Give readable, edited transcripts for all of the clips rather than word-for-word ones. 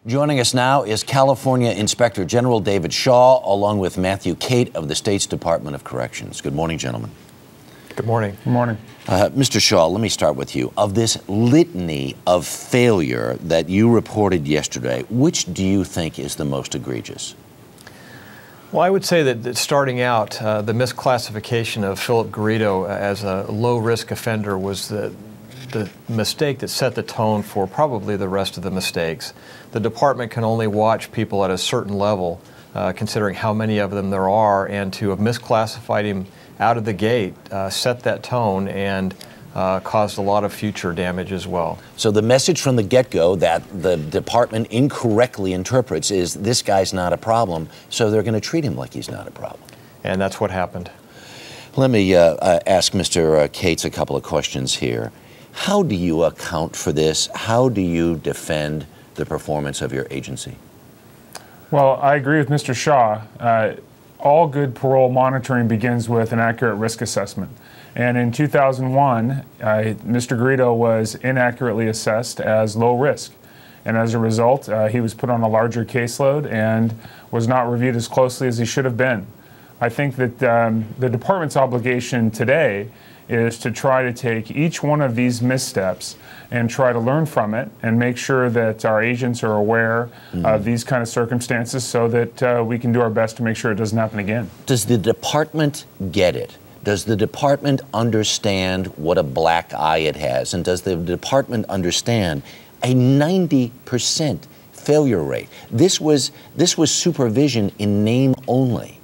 Joining us now is California Inspector General David Shaw, along with Matthew Cate of the state's Department of Corrections. Good morning, gentlemen. Good morning. Good morning. Mr. Shaw, let me start with you. Of this litany of failure that you reported yesterday, which do you think is the most egregious? Well, I would say that starting out, the misclassification of Phillip Garrido as a low-risk offender was the mistake that set the tone for probably the rest of the mistakes. The department can only watch people at a certain level, considering how many of them there are, and to have misclassified him out of the gate set that tone and caused a lot of future damage as well. So the message from the get-go that the department incorrectly interprets is this guy's not a problem, so they're going to treat him like he's not a problem. And that's what happened. Let me ask Mr. Cates a couple of questions here. How do you account for this? How do you defend the performance of your agency? Well, I agree with Mr. Shaw. All good parole monitoring begins with an accurate risk assessment. And in 2001, Mr. Garrido was inaccurately assessed as low risk. And as a result, he was put on a larger caseload and was not reviewed as closely as he should have been. I think that the department's obligation today is to try to take each one of these missteps and try to learn from it and make sure that our agents are aware of these kind of circumstances so that we can do our best to make sure it doesn't happen again. Does the department get it? Does the department understand what a black eye it has? And does the department understand a 90% failure rate? This was supervision in name only.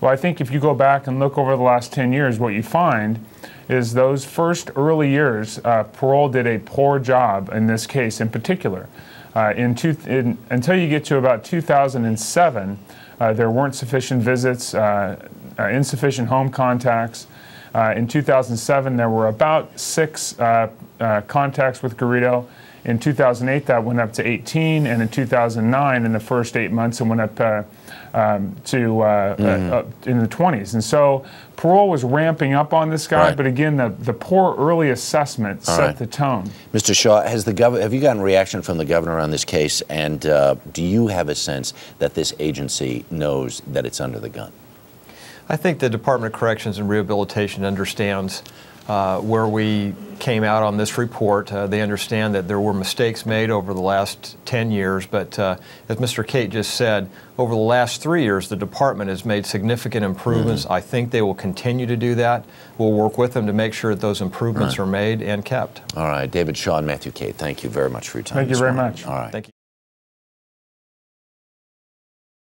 Well, I think if you go back and look over the last 10 years, what you find is those first early years, parole did a poor job in this case in particular. Until you get to about 2007, there weren't sufficient visits, insufficient home contacts. In 2007, there were about 6 contacts with Garrido. In 2008, that went up to 18, and in 2009, in the first 8 months, it went up in the 20s. And so parole was ramping up on this guy, but again, the poor early assessment set the tone. Mr. Shaw, have you gotten reaction from the governor on this case, and do you have a sense that this agency knows that it's under the gun? I think the Department of Corrections and Rehabilitation understands where we came out on this report. They understand that there were mistakes made over the last 10 years, but as Mr. Cate just said, over the last 3 years, the department has made significant improvements. I think they will continue to do that. We'll work with them to make sure that those improvements are made and kept. All right, David Shaw and Matthew Cate, thank you very much for your time. Thank you very much. All right. Thank you.